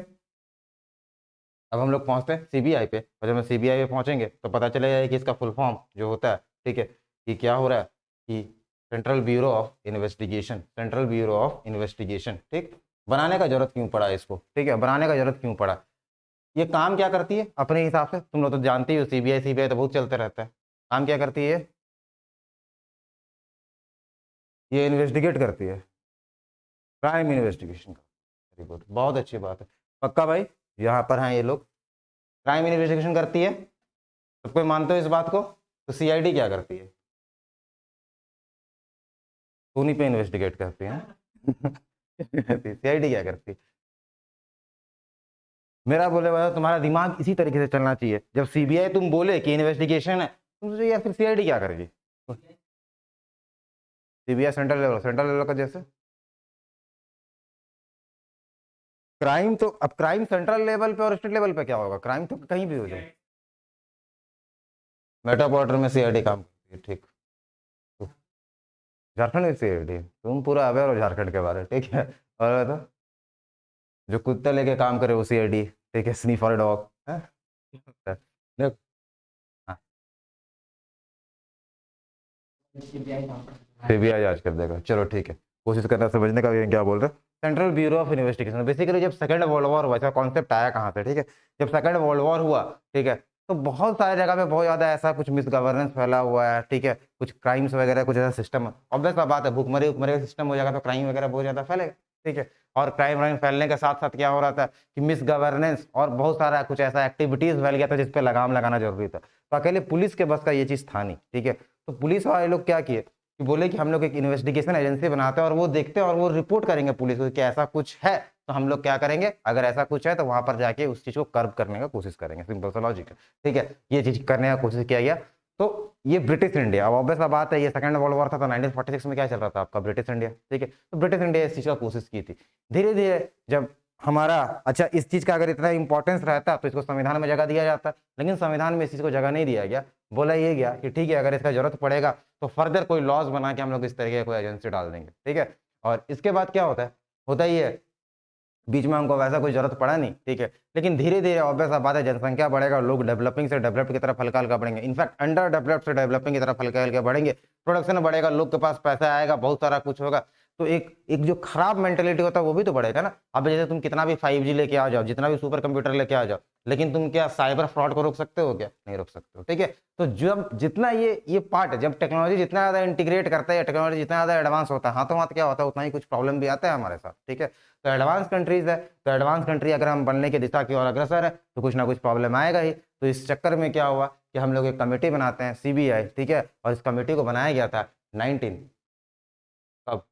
अब हम लोग पहुँचते हैं CBI पे, और जब हम CBI पे पहुँचेंगे तो पता चलेगा कि इसका फुल फॉर्म जो होता है, ठीक है, कि क्या हो रहा है कि central bureau of investigation, central bureau of investigation, ठीक। बनाने का जरूरत क्यों पड़ा इसको, ठीक है, बनाने का जरूरत क्यों पड़ा? ये काम क्या करती है अपने हिसाब से, तुम लोग तो जानते ही हो, CBI तो बहुत चलते रहता है। काम क्या करती है ये इन्वेस्टिगेट करती है, क्राइम इन्वेस्टिगेशन का। वेरी गुड, बहुत अच्छी बात है, पक्का भाई। यहाँ पर हैं ये लोग, क्राइम इन्वेस्टिगेशन करती है, सब कोई मानते हो इस बात को। तो CID क्या करती है? खूनी पे इन्वेस्टिगेट करती है CID क्या करती है? मेरा बोले वाला तुम्हारा दिमाग इसी तरीके से चलना चाहिए, जब CBI तुम बोले कि इन्वेस्टिगेशन है, तुम सोचो यार फिर CID क्या करेगी? CBI central level, central level का जैसे क्राइम, तो अब क्राइम सेंट्रल लेवल पे और स्टेट लेवल पे क्या होगा? क्राइम तो कहीं भी हो जाए। मेट्रोपॉलिटन में CID काम करती है, ठीक। तो झारखंड में CID, तुम पूरा अवेयर हो झारखंड के बारे में, ठीक है। और तो जो कुत्ते लेके काम करे वो CID, ठीक है, स्नीफर डॉग है। देख, हाँ CBI जांच कर देगा, चलो ठीक है, कोशिश करना समझने का भी क्या बोल रहे हैं। Central bureau of investigation basically जब सेकंड वर्ल्ड वॉर हुआ, इसका कॉन्सेप्ट आया कहाँ से, ठीक है, जब सेकंड वर्ल्ड वॉर हुआ, ठीक है, तो बहुत सारे जगह पे बहुत ज्यादा ऐसा कुछ मिस गवर्नेंस फैला हुआ है, ठीक है, कुछ क्राइम्स वगैरह कुछ ऐसा सिस्टम, ऑब्वियस बात है, भूखमरी उखमरी का सिस्टम हो जाएगा तो क्राइम वगैरह बहुत ज्यादा फैलेगा, ठीक है। और क्राइम वाइम फैलने के साथ साथ क्या हो रहा था कि मिस गवर्नेंस और बहुत सारा कुछ ऐसा एक्टिविटीज फैल गया था जिसपे लगाम लगाना जरूरी था। तो अकेले पुलिस के बस का ये चीज था नहीं, ठीक है। तो पुलिस वाले लोग क्या किए कि बोले कि हम लोग एक इन्वेस्टिगेशन एजेंसी बनाते हैं और वो देखते हैं और वो रिपोर्ट करेंगे पुलिस को कि ऐसा कुछ है, तो हम लोग क्या करेंगे, अगर ऐसा कुछ है तो वहां पर जाके उस चीज को कर्व करने का कोशिश करेंगे, सिंपल सा लॉजिक है, ठीक है। ये चीज करने का कोशिश किया गया। तो ये ब्रिटिश इंडिया, अब ऑब्वियस बात है, ये सेकंड वर्ल्ड वॉर था तो 1946 में क्या चल रहा था आपका, ब्रिटिश इंडिया, ठीक है। तो ब्रिटिश इंडिया इस चीज का कोशिश की थी। धीरे धीरे जब हमारा, अच्छा इस चीज का अगर इतना इंपॉर्टेंस रहता तो इसको संविधान में जगह दिया जाता, लेकिन संविधान में इस चीज को जगह नहीं दिया गया। बोला ये गया कि ठीक है अगर इसका जरूरत पड़ेगा तो फर्दर कोई लॉज बना के हम लोग इस तरीके की कोई एजेंसी डाल देंगे, ठीक है। और इसके बाद क्या होता है, होता ही है, बीच में हमको वैसा कोई जरूरत पड़ा नहीं, ठीक है। लेकिन धीरे धीरे ऑब्वियस बात है, जनसंख्या बढ़ेगा, लोग डेवलपिंग से डेवलप्ड की तरफ हल्का हल्का बढ़ेंगे, इनफैक्ट अंडर डेवलप्ड से डेवलपिंग की तरफ हल्का हल्का बढ़ेंगे, प्रोडक्शन बढ़ेगा, लोग के पास पैसा आएगा, बहुत सारा कुछ होगा। तो एक एक जो खराब मेंटेलिटी होता है वो भी तो बढ़ेगा ना। अब जैसे तुम कितना भी 5G लेके आ जाओ, जितना भी सुपर कंप्यूटर लेके आ जाओ, लेकिन तुम क्या साइबर फ्रॉड को रोक सकते हो? क्या नहीं रोक सकते हो, ठीक है। तो जब जितना ये पार्ट है, जब टेक्नोलॉजी जितना ज्यादा इंटीग्रेट करता है, टेक्नोलॉजी जितना ज्यादा एडवांस होता है, हाथों हाथ क्या होता है उतना ही कुछ प्रॉब्लम भी आता है हमारे साथ, ठीक है। तो एडवांस कंट्रीज है, तो एडवांस कंट्री अगर हम बनने की दिशा की ओर अग्रसर है तो कुछ ना कुछ प्रॉब्लम आएगा ही। तो इस चक्कर में क्या हुआ कि हम लोग एक कमेटी बनाते हैं CBI, ठीक है, और इस कमेटी को बनाया गया था 19, कब,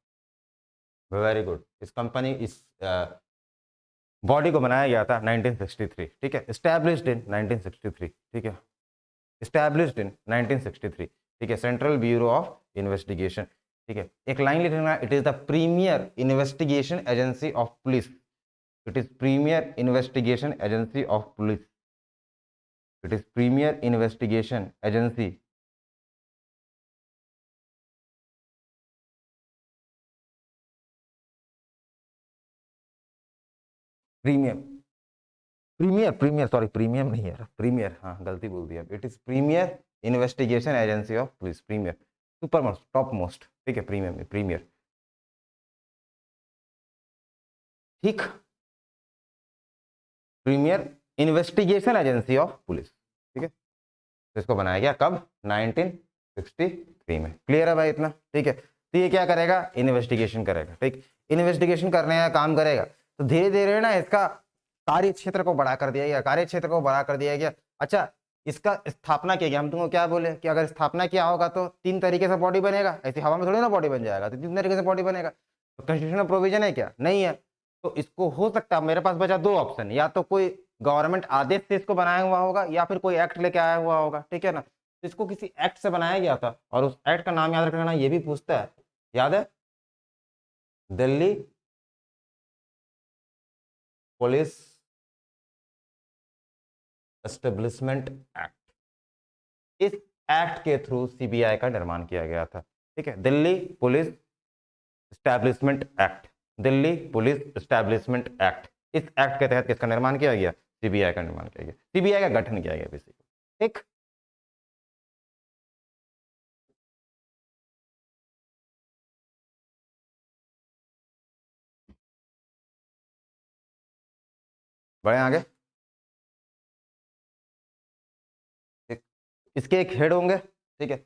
वेरी गुड, इस कंपनी इस बॉडी को बनाया गया था 1963, ठीक है, एस्टैब्लिश्ड इन 1963, ठीक है, एस्टैब्लिश्ड इन 1963, ठीक है, सेंट्रल ब्यूरो ऑफ इन्वेस्टिगेशन। ठीक है, एक लाइन लिखना, it is the premier investigation agency of police, it is premier investigation agency of police, it is premier investigation agency premier premier premier sorry premium नहीं है, प्रीमियर, हाँ गलती बोल दिया, it is premier investigation agency of police, premier, super most, top most, ठीक है, प्रीमियम में प्रीमियर, ठीक, premier investigation agency of police, ठीक है। तो इसको बनाया गया कब, 1963 में। क्लियर है भाई इतना, ठीक है। तो ये क्या करेगा, इन्वेस्टिगेशन करेगा, ठीक, इन्वेस्टिगेशन करने का काम करेगा। तो धीरे धीरे ना इसका कार्य क्षेत्र को बड़ा कर दिया गया, कार्य क्षेत्र को बड़ा कर दिया गया। अच्छा, इसका स्थापना किया गया, हम तुमको क्या बोले कि अगर स्थापना किया होगा तो 3 तरीके से बॉडी बनेगा, ऐसी हवा में थोड़ी ना बॉडी बन जाएगा, तो 3 तरीके से बॉडी बनेगा। तो कॉन्स्टिट्यूशनल प्रोविजन है क्या, नहीं है। तो इसको हो सकता है, मेरे पास बचा 2 ऑप्शन, या तो कोई गवर्नमेंट आदेश से इसको बनाया हुआ होगा या फिर कोई एक्ट लेके आया हुआ होगा, ठीक है ना। तो इसको किसी एक्ट से बनाया गया था, और उस एक्ट का नाम याद रखना, ये भी पूछता है, याद है, दिल्ली पुलिस एस्टेब्लिशमेंट एक्ट। इस एक्ट के थ्रू सीबीआई का निर्माण किया गया था, ठीक है, Delhi police establishment act, Delhi police establishment act. इस एक्ट के तहत किसका निर्माण किया गया, सीबीआई का निर्माण किया गया, सीबीआई का गठन किया गया बेसिकली, ठीक। बढ़े आगे, ठीक। इसके एक हेड होंगे, ठीक है,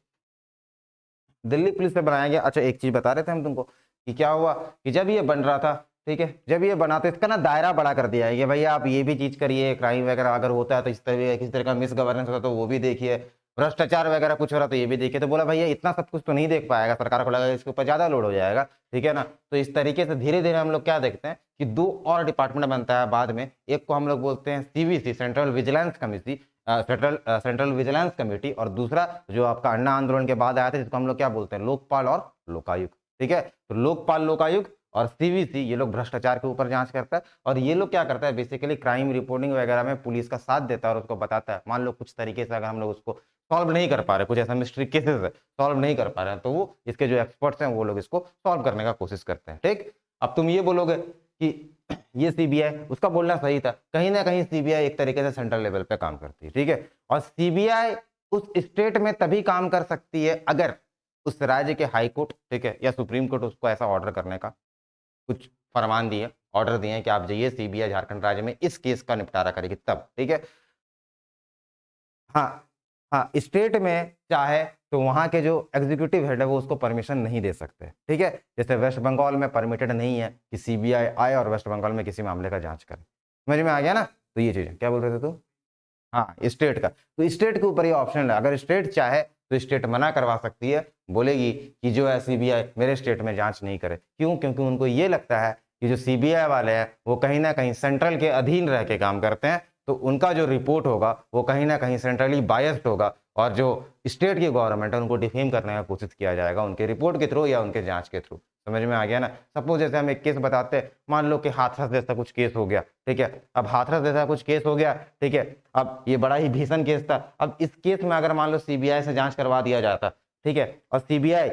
दिल्ली पुलिस से बनाया गया। अच्छा, एक चीज बता रहे थे हम तुमको कि क्या हुआ कि जब ये बन रहा था, ठीक है, जब ये बना तो इसका ना दायरा बड़ा कर दिया है कि भैया आप ये भी चीज करिए, क्राइम वगैरह अगर होता है तो इस तरह किसी तरह का मिस गवर्नेंस होता है तो वो भी देखिए, भ्रष्टाचार वगैरह कुछ हो रहा तो ये भी देखिए। तो बोला भैया इतना सब कुछ तो नहीं देख पाएगा, सरकार को लगा इसके ऊपर ज्यादा लोड हो जाएगा, ठीक है ना। तो इस तरीके से धीरे धीरे हम लोग क्या देखते हैं कि 2 और डिपार्टमेंट बनता है बाद में। एक को हम लोग बोलते हैं CVC, central vigilance committee, central vigilance committee, और दूसरा जो आपका अन्ना आंदोलन के बाद आया था जिसको हम लोग क्या बोलते हैं, लोकपाल और लोकायुक्त, ठीक है। तो लोकपाल लोकायुक्त और सीवीसी, ये लोग भ्रष्टाचार के ऊपर जांच करता है। और ये लोग क्या करता है, बेसिकली क्राइम रिपोर्टिंग वगैरह में पुलिस का साथ देता है और उसको बताता है। मान लो कुछ तरीके से अगर हम लोग उसको सॉल्व नहीं कर पा रहे, कुछ ऐसा मिस्ट्री केसेस है सॉल्व नहीं कर पा रहे हैं, तो वो इसके जो एक्सपर्ट्स हैं वो लोग इसको सॉल्व करने का कोशिश करते हैं, ठीक। अब तुम ये बोलोगे कि ये सीबीआई, उसका बोलना सही था, कहीं ना कहीं सीबीआई एक तरीके से सेंट्रल लेवल पे काम करती है, ठीक है। और सीबीआई उस स्टेट में तभी काम कर सकती है अगर उस राज्य के हाई कोर्ट, ठीक है, या सुप्रीम कोर्ट उसको ऐसा ऑर्डर करने का कुछ फरमान दिए, ऑर्डर दिए कि आप जाइए सीबीआई झारखंड राज्य में इस केस का निपटारा करेगी, तब, ठीक है। हाँ, हाँ, स्टेट में चाहे तो वहां के जो एग्जीक्यूटिव हेड है वो उसको परमिशन नहीं दे सकते, ठीक है। जैसे वेस्ट बंगाल में परमिटेड नहीं है कि सीबीआई आए और वेस्ट बंगाल में किसी मामले का जांच करे। समझ में आ गया ना। तो ये चीज क्या बोल रहे थे तुम, हाँ, स्टेट का, तो स्टेट के ऊपर ये ऑप्शन है, अगर स्टेट चाहे तो स्टेट मना करवा सकती है, बोलेगी कि जो है सीबीआई मेरे स्टेट में जांच नहीं करे। क्यों, क्योंकि उनको ये लगता है कि जो सीबीआई वाले हैं वो कहीं ना कहीं सेंट्रल के अधीन रह के काम करते हैं, तो उनका जो रिपोर्ट होगा वो कहीं ना कहीं सेंट्रली बायस्ड होगा, और जो स्टेट की गवर्नमेंट है उनको डिफेम करने का कोशिश किया जाएगा उनके रिपोर्ट के थ्रू या उनके जांच के थ्रू। समझ में आ गया ना। सपोज जैसे हम एक केस बताते हैं, मान लो कि हाथरस जैसा कुछ केस हो गया, ठीक है। अब हाथरस जैसा कुछ केस हो गया, ठीक है, अब ये बड़ा ही भीषण केस था। अब इस केस में अगर मान लो सीबीआई से जांच करवा दिया जाता, ठीक है, और सीबीआई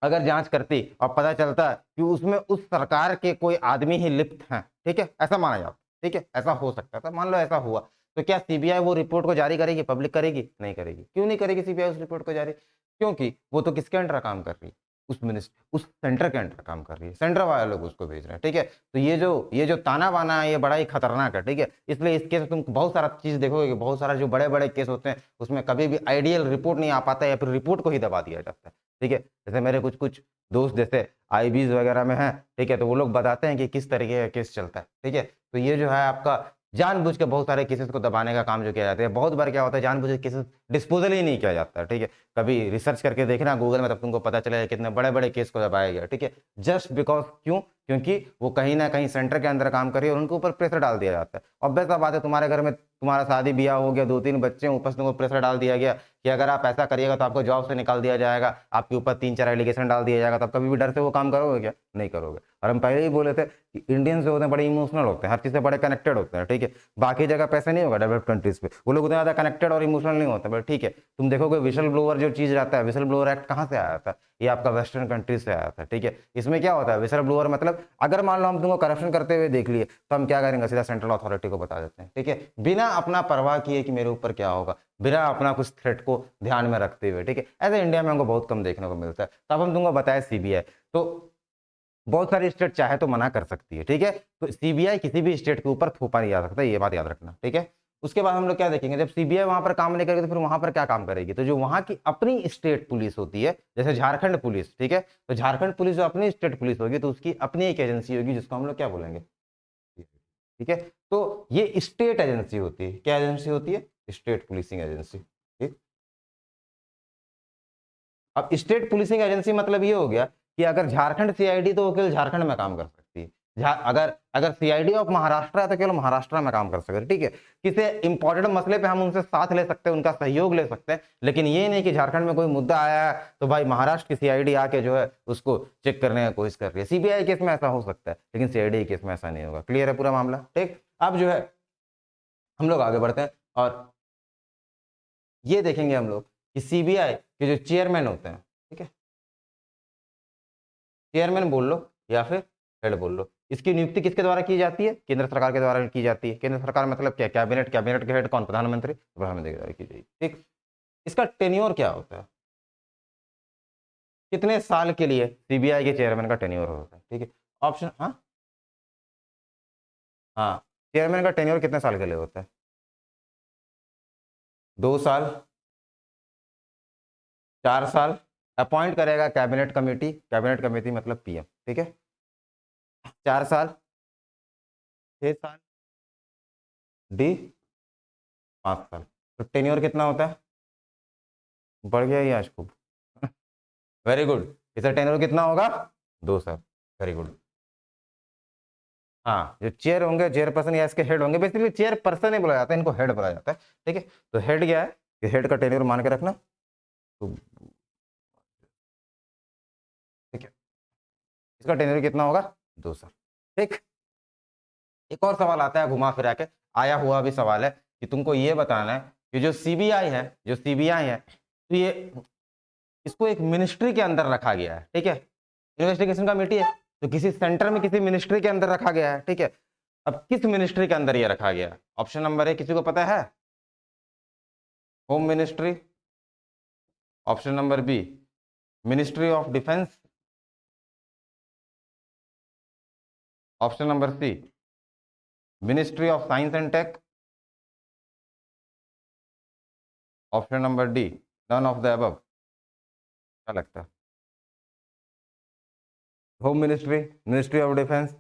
अगर जांच करती और पता चलता कि उसमें उस सरकार के कोई आदमी ही लिप्त हैं, ठीक है, ऐसा माना जाता, ठीक है, ऐसा हो सकता था, मान लो ऐसा हुआ, तो क्या सीबीआई वो रिपोर्ट को जारी करेगी, पब्लिक करेगी, नहीं करेगी। क्यों नहीं करेगी सीबीआई उस रिपोर्ट को जारी, क्योंकि वो तो किसके अंडर काम कर रही है, उस मिनिस्टर, उस सेंटर के अंडर काम कर रही है, सेंटर वाले लोग उसको भेज रहे हैं, ठीक है। तो ये जो ताना बाना है ये बड़ा ही खतरनाक है, ठीक है। इसलिए इस केस तुम बहुत सारा चीज देखोगे कि बहुत सारा जो बड़े बड़े केस होते हैं उसमें कभी भी आइडियल रिपोर्ट नहीं आ पाता है, या फिर रिपोर्ट को ही दबा दिया जाता है, ठीक है। जैसे मेरे कुछ कुछ दोस्त जैसे आईबीज वगैरह में हैं, ठीक है, तो वो लोग बताते हैं कि किस तरीके का केस चलता है, ठीक है। तो ये जो है आपका जानबूझ के बहुत सारे केसेस को दबाने का काम जो किया जाता है, बहुत बार क्या होता है जानबूझ के केसेस डिस्पोजल ही नहीं किया जाता है, ठीक है। कभी रिसर्च करके देखना गूगल में, तब तुमको पता चलेगा कितने बड़े बड़े केस को दबाया गया, ठीक है। जस्ट बिकॉज, क्यों, क्योंकि वो कहीं ना कहीं सेंटर के अंदर काम कर रही है और उनके ऊपर प्रेशर डाल दिया जाता है। ऑब्वियस सा बात है, तुम्हारे घर में तुम्हारा शादी ब्याह हो गया, 2-3 बच्चे, ऊपर से तुमको प्रेशर डाल दिया गया कि अगर आप ऐसा करिएगा तो आपको जॉब से निकाल दिया जाएगा, आपके ऊपर 3-4 एलिगेशन डाल दिया जाएगा, तब कभी भी डर से वो काम करोगे क्या? नहीं करोगे। और हम पहले ही बोले थे कि इंडियंस जो होते हैं बड़े इमोशनल होते हैं, हर चीज़ से बड़े कनेक्टेड होते हैं, ठीक है। बाकी जगह पैसे नहीं होगा डेवलप्ड कंट्रीज पे, वो लोग उतना ज़्यादा कनेक्टेड और इमोशनल नहीं होते, बट ठीक है। तुम देखोगे विसल ब्लोअर जो चीज़ रहता है, विसल ब्लोअर एक्ट कहाँ से आया था? ये आपका वेस्टर्न कंट्रीज से आया था, ठीक है। इसमें क्या होता है, विसल ब्लोअर मतलब अगर मान लो हम तुमको करप्शन करते हुए देख लिए तो हम क्या करेंगे, सीधा सेंट्रल अथॉरिटी को बता देते हैं, ठीक है, बिना अपना परवाह किए कि मेरे ऊपर क्या होगा, बिना अपना कुछ थ्रेट को ध्यान में रखते हुए, ठीक है। ऐसे इंडिया में हमको बहुत कम देखने को मिलता है। तब हम तुमको बताए सीबीआई, तो बहुत सारी स्टेट चाहे तो मना कर सकती है, ठीक है। तो सीबीआई किसी भी स्टेट के ऊपर थोपा नहीं जा सकता, ये बात याद रखना, ठीक है। उसके बाद हम लोग क्या देखेंगे, जब सीबीआई वहां पर काम नहीं करेगी तो फिर वहां पर क्या काम करेगी, तो जो वहां की अपनी स्टेट पुलिस होती है, जैसे झारखंड पुलिस, ठीक है, तो झारखंड पुलिस जो अपनी स्टेट पुलिस होगी तो उसकी अपनी एक एजेंसी होगी जिसको हम लोग क्या बोलेंगे, ठीक है। तो ये स्टेट एजेंसी होती है, क्या एजेंसी होती है, स्टेट पुलिसिंग एजेंसी, ठीक। अब स्टेट पुलिसिंग एजेंसी मतलब ये हो गया कि अगर झारखंड सीआईडी तो वो केवल झारखंड में काम कर सकती है, अगर अगर सीआईडी ऑफ महाराष्ट्र है तो केवल महाराष्ट्र में काम कर सकते हैं, ठीक है। किसी इंपॉर्टेंट मसले पे हम उनसे साथ ले सकते हैं, उनका सहयोग ले सकते हैं, लेकिन ये नहीं कि झारखंड में कोई मुद्दा आया है तो भाई महाराष्ट्र की सीआईडी आके जो है उसको चेक करने की कोशिश कर रही है। सीबीआई केस में ऐसा हो सकता है लेकिन सीआईडी केस में ऐसा नहीं होगा। क्लियर है पूरा मामला, ठीक। अब जो है हम लोग आगे बढ़ते हैं और ये देखेंगे हम लोग कि सीबीआई के जो चेयरमैन होते हैं, ठीक है, चेयरमैन बोल लो या फिर हेड बोल लो, इसकी नियुक्ति किसके द्वारा की जाती है, केंद्र सरकार के द्वारा की जाती है। केंद्र सरकार मतलब क्या, कैबिनेट, कैबिनेट के हेड कौन, प्रधानमंत्री, प्रधानमंत्री के द्वारा की जाएगी, ठीक। इसका टेन्योर क्या होता है, कितने साल के लिए सीबीआई के चेयरमैन का टेन्योर होता है, ठीक है। ऑप्शन, हाँ हाँ, चेयरमैन का टेन्योर कितने साल के लिए होता है, 2 साल, 4 साल, अपॉइंट करेगा कैबिनेट कमेटी, कैबिनेट कमेटी मतलब पीएम, ठीक है, 4 साल, 6 साल, डी 5 साल। तो टेन्योर कितना होता है, बढ़ गया ये आज खूब, वेरी गुड। इसका टेन्योर कितना होगा, 2 साल, वेरी गुड। हाँ, जो चेयर होंगे, चेयरपर्सन या इसके हेड होंगे, बेसिकली चेयर पर्सन ही बोला जाता है, इनको हेड बोला जाता है, ठीक है। तो हेड क्या है, कि हेड का टेन्योर मान के रखना, तो ठीक है, इसका टेन्योर कितना होगा, 2 साल, ठीक। एक और सवाल आता है घुमा फिरा के, आया हुआ भी सवाल है कि तुमको ये बताना है कि जो सीबीआई है, जो सीबीआई है, तो ये इसको एक मिनिस्ट्री के अंदर रखा गया है, ठीक है। इन्वेस्टिगेशन कमेटी है तो किसी सेंटर में किसी मिनिस्ट्री के अंदर रखा गया है, ठीक है। अब किस मिनिस्ट्री के अंदर ये रखा गया है, ऑप्शन नंबर ए किसी को पता है, home ministry, option number B ministry of defence, option number C ministry of science and tech, option number D none of the above. क्या लगता है, home ministry, ministry of defence,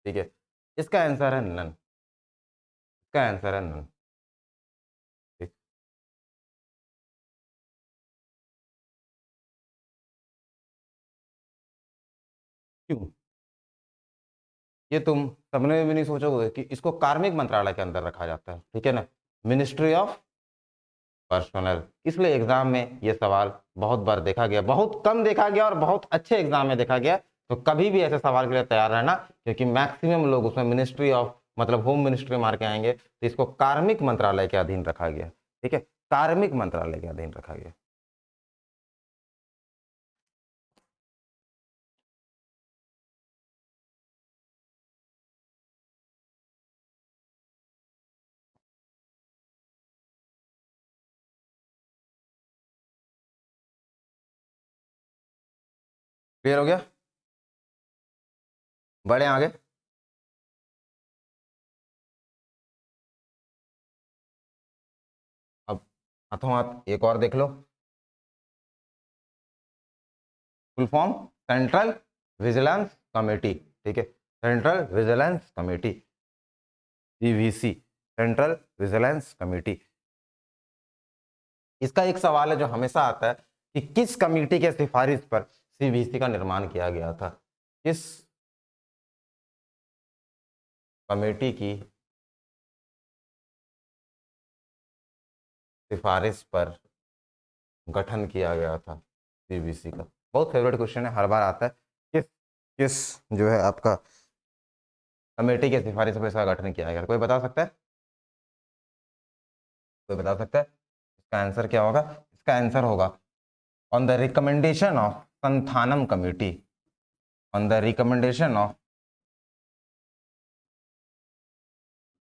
ठीक है, इसका आंसर है नन, इसका आंसर है नन, ठीक। क्यों, ये तुम सपने में भी नहीं सोचोगे कि इसको कार्मिक मंत्रालय के अंदर रखा जाता है, ठीक है ना, मिनिस्ट्री ऑफ पर्सनल। इसलिए एग्जाम में ये सवाल बहुत बार देखा गया, बहुत कम देखा गया और बहुत अच्छे एग्जाम में देखा गया। तो कभी भी ऐसे सवाल के लिए तैयार रहना, क्योंकि मैक्सिमम लोग उसमें मिनिस्ट्री ऑफ मतलब होम मिनिस्ट्री मार के आएंगे, तो इसको कार्मिक मंत्रालय के अधीन रखा गया, ठीक है, कार्मिक मंत्रालय के अधीन रखा गया। क्लियर हो गया, बढ़े आगे। अब हाथों हाथ एक और देख लो, full form central vigilance committee, ठीक है, central vigilance committee, CVC, central vigilance committee. इसका एक सवाल है जो हमेशा आता है कि किस कमेटी के सिफारिश पर सीवीसी का निर्माण किया गया था, किस कमेटी की सिफारिश पर गठन किया गया था सीबीसी का? बहुत फेवरेट क्वेश्चन है, हर बार आता है। किस किस जो है आपका कमेटी के सिफारिश पर इसका गठन किया गया? कोई बता सकता है? कोई बता सकता है इसका आंसर क्या होगा? इसका आंसर होगा on the recommendation of Santhanam committee. On the recommendation of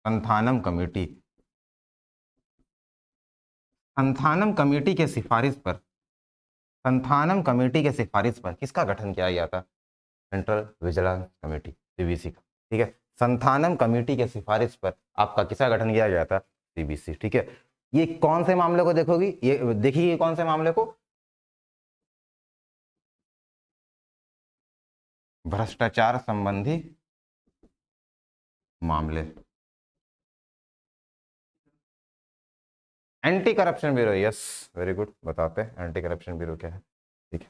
Santhanam committee. Santhanam committee के सिफारिश पर, संथानम कमेटी के सिफारिश पर किसका गठन किया गया था? सेंट्रल विजिलेंस कमेटी, सीबीसी का। ठीक है, संथानम कमेटी के सिफारिश पर आपका किसका गठन किया गया था? सीबीसी। ठीक है, ये कौन से मामले को देखोगी? ये देखिए, कौन से मामले को? भ्रष्टाचार संबंधी मामले। Anti corruption bureau, yes very good. बताते हैं एंटी करप्शन ब्यूरो क्या है। ठीक है,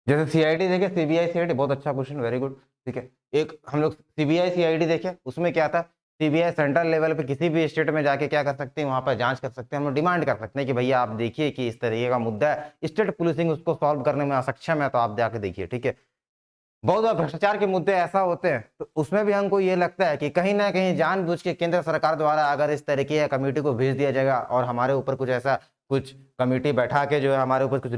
जैसे सीआईडी देखे, सीबीआई सीआईडी, बहुत अच्छा क्वेश्चन, वेरी गुड। ठीक है, एक हम लोग सीबीआई सीआईडी देखे, उसमें क्या था? सीबीआई सेंट्रल लेवल पे किसी भी स्टेट में जाके क्या कर सकते हैं? वहां पर जांच कर सकते हैं। हम लोग डिमांड कर सकते हैं कि भैया आप देखिए कि इस तरीके का मुद्दा है, स्टेट पुलिसिंग उसको सॉल्व करने में असक्षम है, तो आप जाके देखिए। ठीक है, बहुत बार भ्रष्टाचार के मुद्दे ऐसा होते हैं, तो उसमें भी हमको ये लगता है कि कहीं ना कहीं जानबूझ के केंद्र सरकार द्वारा अगर इस तरीके की कमेटी को भेज दिया जाएगा और हमारे ऊपर कुछ ऐसा, कुछ कमेटी बैठा के जो है हमारे ऊपर कुछ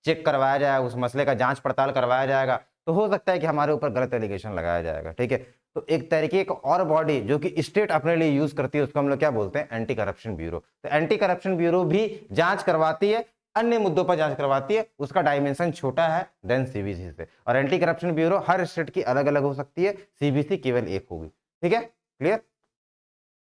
चेक करवाया जाएगा, उस मसले का जांच पड़ताल करवाया जाएगा, तो हो सकता है कि हमारे ऊपर गलत एलिगेशन लगाया जाएगा। ठीक है, तो एक तरीके एक और बॉडी जो कि स्टेट अपने लिए यूज करती है, उसको हम लोग क्या बोलते हैं? Anti corruption bureau. तो एंटी करप्शन ब्यूरो भी जांच करवाती है, अन्य मुद्दों पर जांच करवाती है, उसका डायमेंशन छोटा है देन सीबीसी से। और एंटी करप्शन ब्यूरो हर स्टेट की अलग अलग हो सकती है, सीबीसी केवल एक होगी। ठीक है, क्लियर?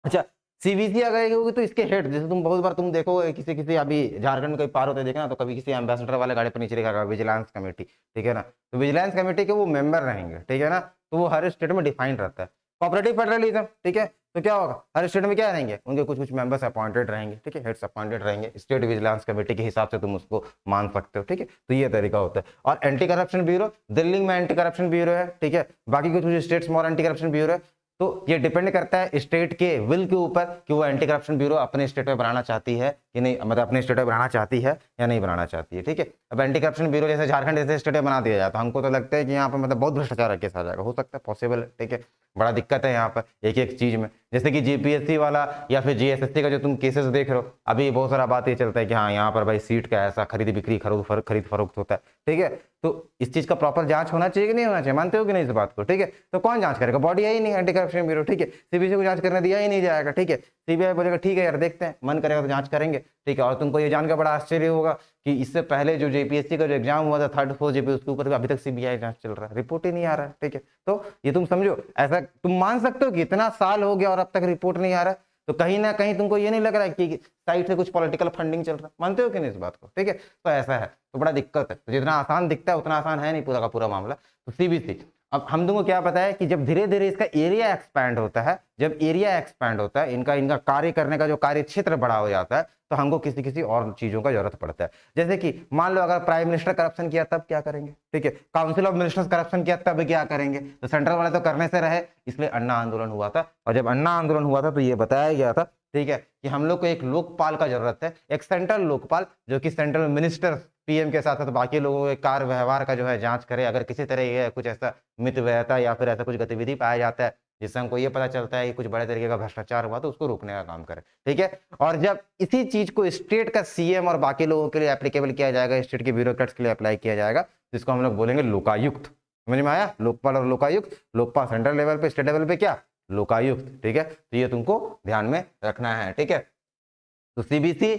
अच्छा, सीबीसी अगर एक होगी तो इसके हेड, जैसे तुम बहुत बार तुम देखो किसी किसी अभी झारखंड में कहीं पार होते देखना, तो कभी किसी एम्बेसडर वाले गाड़ी पर नीचे लिखा विजिलेंस कमेटी। ठीक है ना, तो विजिलेंस कमेटी के वो मेंबर रहेंगे। ठीक है ना, तो वो हर स्टेट में डिफाइंड रहता है। कोऑपरेटिव फेडरलिज्म, ठीक है, तो क्या होगा? हर स्टेट में क्या रहेंगे? उनके कुछ कुछ मेंबर्स अपॉइंटेड रहेंगे। ठीक है, हेड्स अपॉइंटेड रहेंगे, स्टेट विजिलेंस कमेटी के हिसाब से तुम उसको मान सकते हो। ठीक है, तो ये तरीका होता है। और एंटी करप्शन ब्यूरो, दिल्ली में एंटी करप्शन ब्यूरो है। ठीक है, बाकी कुछ कुछ स्टेट्स में और एंटी करप्शन ब्यूरो है। तो ये डिपेंड करता है स्टेट के विल के ऊपर कि वो एंटी करप्शन ब्यूरो अपने स्टेट में बनाना चाहती है कि नहीं, मतलब अपने स्टेट में बनाना चाहती है या नहीं बनाना चाहती है। ठीक है, अब एंटी करप्शन ब्यूरो जैसे झारखंड जैसे स्टेट में बना दिया जाए तो हमको तो लगता है कि यहाँ पर मतलब बहुत भ्रष्टाचार का केस आ जाएगा, हो सकता है, पॉसिबल है। ठीक है, बड़ा दिक्कत है यहाँ पर एक एक चीज में, जैसे कि जीपीएससी वाला या फिर जीएसएससी का जो तुम केसेस देख रहे हो, अभी बहुत सारा बात ये चलता है कि हाँ यहाँ पर भाई सीट का ऐसा खरीद बिक्री खरीद फरोख्त होता है। ठीक है, तो इस चीज का प्रॉपर जांच होना चाहिए कि नहीं होना चाहिए? मानते हो कि नहीं इस बात को? ठीक है, तो कौन जांच करेगा? बॉडी है ही नहीं एंटी करप्शन ब्यूरो। ठीक है, सीबीसी को जांच करने दिया ही नहीं जाएगा। ठीक है, सीबीआई बोलेगा ठीक है यार देखते हैं, मन करेगा तो जांच करेंगे। ठीक है, और तुमको ये जानकर बड़ा आश्चर्य होगा कि इससे पहले जो जेपीएससी का जो एग्जाम हुआ था 3rd 4th जेपी, उसके ऊपर अभी तक सीबीआई जांच चल रहा है, रिपोर्ट ही नहीं आ रहा है। ठीक है, तो ये तुम समझो, ऐसा तुम मान सकते हो कि इतना साल हो गया और अब तक रिपोर्ट नहीं आ रहा है, तो कहीं ना कहीं तुमको ये नहीं लग रहा है कि साइड से कुछ पॉलिटिकल फंडिंग चल रहा है? मानते हो कि नहीं इस बात को? ठीक है, तो ऐसा है, तो बड़ा दिक्कत है। तो जितना आसान दिखता है उतना आसान है नहीं पूरा का पूरा मामला। तो सीबीसी, अब हम तुमको क्या पता है कि जब धीरे धीरे इसका एरिया एक्सपैंड होता है, जब एरिया एक्सपैंड होता है, इनका इनका कार्य करने का जो कार्य क्षेत्र बड़ा हो जाता है, तो हमको किसी किसी और चीजों का जरूरत पड़ता है। जैसे कि मान लो अगर प्राइम मिनिस्टर करप्शन किया तब क्या करेंगे? ठीक है, काउंसिल ऑफ मिनिस्टर्स करप्शन किया तब क्या करेंगे? तो सेंट्रल वाले तो करने से रहे, इसलिए अन्ना आंदोलन हुआ था। और जब अन्ना आंदोलन हुआ था तो ये बताया गया था, ठीक है, कि हम लोग को एक लोकपाल का जरूरत है, एक सेंट्रल लोकपाल जो कि सेंट्रल मिनिस्टर पीएम के साथ साथ बाकी लोगों के कार्य व्यवहार का जो है जांच करे। अगर किसी तरह कुछ ऐसा मितव्ययता या फिर ऐसा कुछ गतिविधि पाया जाता है जिससे हमको ये पता चलता है कि कुछ बड़े तरीके का भ्रष्टाचार हुआ, तो उसको रोकने का काम करे। ठीक है, और जब इसी चीज को स्टेट का सीएम और बाकी लोगों के लिए एप्लीकेबल किया जाएगा, स्टेट के ब्यूरोक्रेट्स के लिए अप्लाई किया जाएगा, जिसको हम लोग बोलेंगे लोकायुक्त। समझ में आया? लोकपाल और लोकायुक्त। लोकपाल सेंट्रल लेवल पे, स्टेट लेवल पे क्या? लोकायुक्त। ठीक है, तो ये तुमको ध्यान में रखना है। ठीक है, तो सीबीसी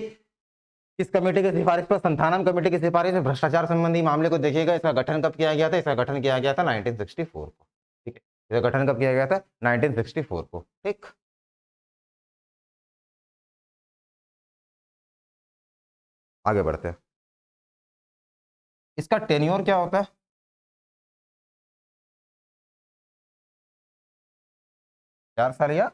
किस कमेटी की सिफारिश पर? संथानम कमेटी की सिफारिश में भ्रष्टाचार संबंधी मामले को देखिएगा। इसका गठन कब किया गया था? इसका गठन किया गया था 1964 को। ठीक है, इसका गठन कब किया गया था? 1964 को। ठीक, आगे बढ़ते हैं। इसका टेन्योर क्या होता है? 4 साल या,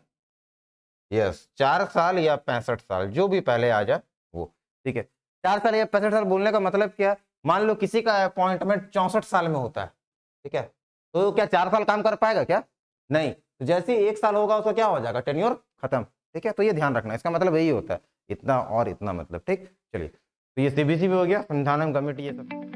यस, 4 साल या 65 साल, जो भी पहले आ जाए वो। ठीक है, 4 साल या 65 साल बोलने का मतलब क्या है? मान लो किसी का अपॉइंटमेंट 64 साल में होता है। ठीक है, तो क्या 4 साल काम कर पाएगा क्या? नहीं। तो जैसे ही 1 साल होगा उसका क्या हो जाएगा, टेन्योर खत्म। ठीक है, तो ये ध्यान रखना, इसका मतलब यही होता है, इतना और इतना मतलब। ठीक, चलिए, तो ये सीबीसी भी हो गया, संविधान कमेटी, ये सब।